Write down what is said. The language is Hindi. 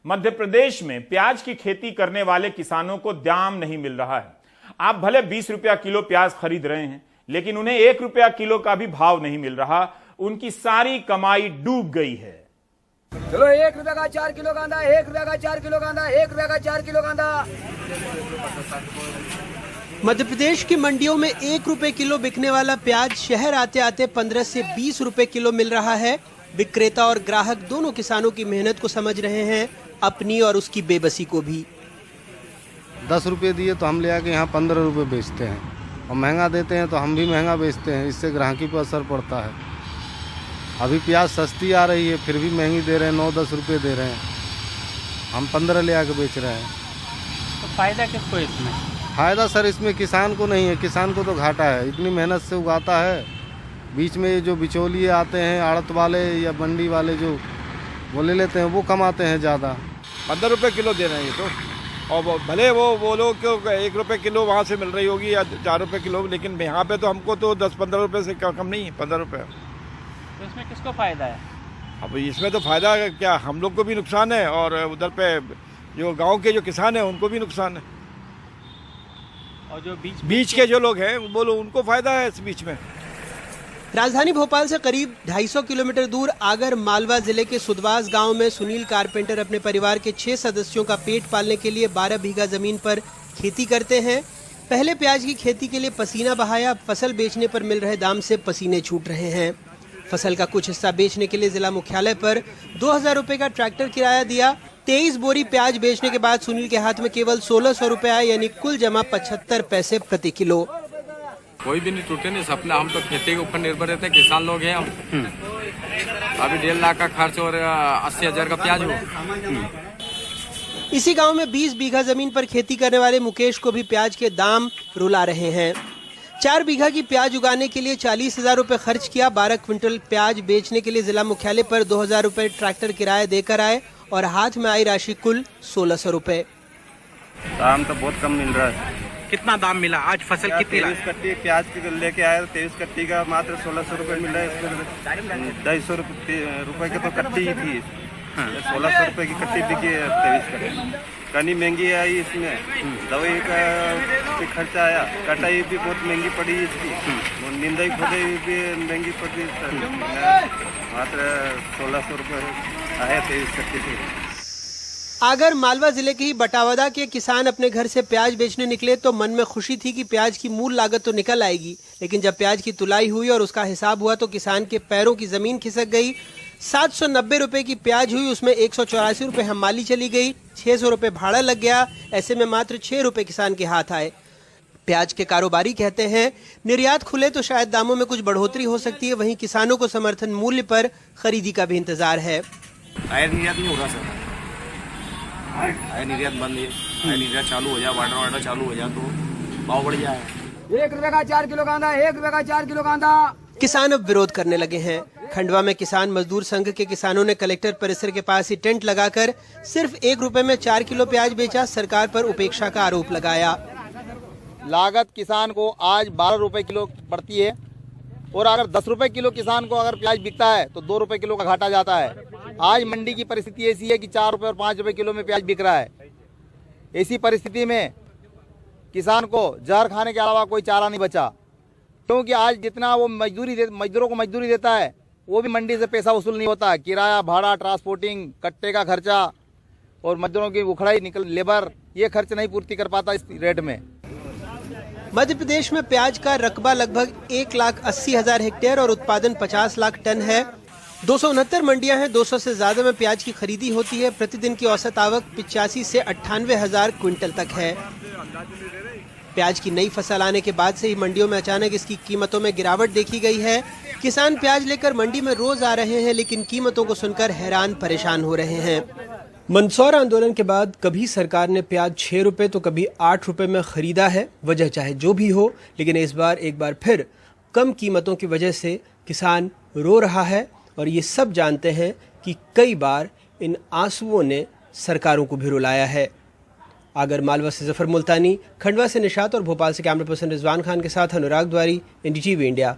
मध्य प्रदेश में प्याज की खेती करने वाले किसानों को दाम नहीं मिल रहा है। आप भले 20 रुपया किलो प्याज खरीद रहे हैं, लेकिन उन्हें 1 रुपया किलो का भी भाव नहीं मिल रहा। उनकी सारी कमाई डूब गई है। चलो 1 रुपया का 4 किलो कांदा, 1 रुपया का 4 किलो कांदा, 1 रुपया का 4 किलो कांदा। मध्य प्रदेश की मंडियों में 1 रुपए किलो बिकने वाला प्याज शहर आते आते 15 से 20 रुपए किलो मिल रहा है। विक्रेता और ग्राहक दोनों किसानों की मेहनत को समझ रहे हैं, अपनी और उसकी बेबसी को भी। 10 रुपये दिए तो हम ले आके यहाँ 15 रुपये बेचते हैं, और महंगा देते हैं तो हम भी महंगा बेचते हैं। इससे ग्राहकी पर असर पड़ता है। अभी प्याज सस्ती आ रही है, फिर भी महंगी दे रहे हैं, 9-10 रुपये दे रहे हैं। हम 15 ले आके बेच रहे हैं। तो फायदा किसको इसमें? फ़ायदा सर इसमें किसान को नहीं है, किसान को तो घाटा है। इतनी मेहनत से उगाता है, बीच में जो बिचौलिए आते हैं, आड़त वाले या मंडी वाले जो वो ले लेते हैं, वो कमाते हैं ज़्यादा। 15 रुपये किलो दे रहे हैं ये तो, और भले वो बोलो कि 1 रुपये किलो वहाँ से मिल रही होगी या 4 रुपये किलो, लेकिन यहाँ पे तो हमको तो 10-15 रुपये से कम नहीं है, 15 रुपये। तो इसमें किसको फायदा है? अब इसमें तो फायदा क्या, हम लोग को भी नुकसान है और उधर पे जो गांव के जो किसान हैं उनको भी नुकसान है, और जो बीच के जो लोग हैं बोलो उनको फायदा है इस बीच में। राजधानी भोपाल से करीब 250 किलोमीटर दूर आगर मालवा जिले के सुदवास गांव में सुनील कारपेंटर अपने परिवार के 6 सदस्यों का पेट पालने के लिए 12 बीघा जमीन पर खेती करते हैं। पहले प्याज की खेती के लिए पसीना बहाया, फसल बेचने पर मिल रहे दाम से पसीने छूट रहे हैं। फसल का कुछ हिस्सा बेचने के लिए जिला मुख्यालय पर 2000 रुपए का ट्रैक्टर किराया दिया। 23 बोरी प्याज बेचने के बाद सुनील के हाथ में केवल 1600 रुपए आए, यानी कुल जमा 75 पैसे प्रति किलो। कोई भी नहीं टूटे नहीं सपना, हम तो खेती के ऊपर निर्भर रहते हैं, किसान लोग हैं हम। अभी 1.5 लाख का खर्च और 80,000 का प्याज हो। इसी गांव में 20 बीघा जमीन पर खेती करने वाले मुकेश को भी प्याज के दाम रुला रहे हैं। 4 बीघा की प्याज उगाने के लिए 40,000 रुपए खर्च किया। 12 क्विंटल प्याज बेचने के लिए जिला मुख्यालय पर 2000 रुपए ट्रैक्टर किराया देकर आए और हाथ में आई राशि कुल 1600 रुपए। दाम तो बहुत कम मिल रहा है। कितना दाम मिला आज? फसल कितनी? 23 कट्टी प्याज की लेके आए, 23 कट्टी का मात्र 1600 रुपए मिल रहा है। इसमें 250 रुपए की तो कट्टी ही थी, 1600 रुपए की कट्टी बिकी है। 23 कट्टी कनी महंगी आई, इसमें दवाई का भी खर्चा आया, कटाई भी बहुत महंगी पड़ी इसकी, निंदाई खुदाई भी महंगी पड़ी। मात्र 1600 रुपए आया 23 कट्टी से। आगर मालवा जिले के ही बटावदा के किसान अपने घर से प्याज बेचने निकले तो मन में खुशी थी कि प्याज की मूल लागत तो निकल आएगी, लेकिन जब प्याज की तुलाई हुई और उसका हिसाब हुआ तो किसान के पैरों की जमीन खिसक गई। 790 रुपए की प्याज हुई, उसमें 184 रुपए हमाली चली गई, 600 रुपए भाड़ा लग गया। ऐसे में मात्र 6 रुपए किसान के हाथ आए। प्याज के कारोबारी कहते हैं निर्यात खुले तो शायद दामों में कुछ बढ़ोतरी हो सकती है, वहीं किसानों को समर्थन मूल्य पर खरीदी का भी इंतजार है। निर्यात नहीं हो रहा सर, निर्यात बंद है। निर्यात चालू हो जाए, वाटर चालू हो जाए तो भाव बढ़ जाए। 1 रुपया का 4 किलो कांदा, 1 रुपया का 4 किलो कांदा। किसान अब विरोध करने लगे हैं। खंडवा में किसान मजदूर संघ के किसानों ने कलेक्टर परिसर के पास ही टेंट लगाकर सिर्फ 1 रुपए में 4 किलो प्याज बेचा, सरकार पर उपेक्षा का आरोप लगाया। लागत किसान को आज 12 रुपए किलो पड़ती है, और अगर 10 रुपए किलो किसान को अगर प्याज बिकता है तो 2 रुपए किलो का घाटा जाता है। आज मंडी की परिस्थिति ऐसी है कि 4 रुपए और 5 रुपए किलो में प्याज बिक रहा है। ऐसी परिस्थिति में किसान को जहर खाने के अलावा कोई चारा नहीं बचा, क्योंकि आज जितना वो मजदूरों को मजदूरी देता है वो भी मंडी से पैसा वसूल नहीं होता। किराया, भाड़ा, ट्रांसपोर्टिंग, कट्टे का खर्चा और मजदूरों की उखड़ाई लेबर, ये खर्च नहीं पूर्ति कर पाता इस रेट में। मध्य प्रदेश में प्याज का रकबा लगभग 1,80,000 हेक्टेयर और उत्पादन 50 लाख टन है। 269 मंडियां हैं, 200 से ज्यादा में प्याज की खरीदी होती है। प्रतिदिन की औसत आवक 85 से 98,000 क्विंटल तक है। प्याज की नई फसल आने के बाद से ही मंडियों में अचानक इसकी कीमतों में गिरावट देखी गई है। किसान प्याज लेकर मंडी में रोज आ रहे हैं, लेकिन कीमतों को सुनकर हैरान परेशान हो रहे हैं। मंदसौर आंदोलन के बाद कभी सरकार ने प्याज 6 रुपए तो कभी 8 रुपए में खरीदा है। वजह चाहे जो भी हो, लेकिन इस बार एक बार फिर कम कीमतों की वजह से किसान रो रहा है, और ये सब जानते हैं कि कई बार इन आंसुओं ने सरकारों को भी रुलाया है। आगर मालवा से जफर मुल्तानी, खंडवा से निशात और भोपाल से कैमरा पर्सन रिजवान खान के साथ अनुराग द्वारी, NDTV इंडिया।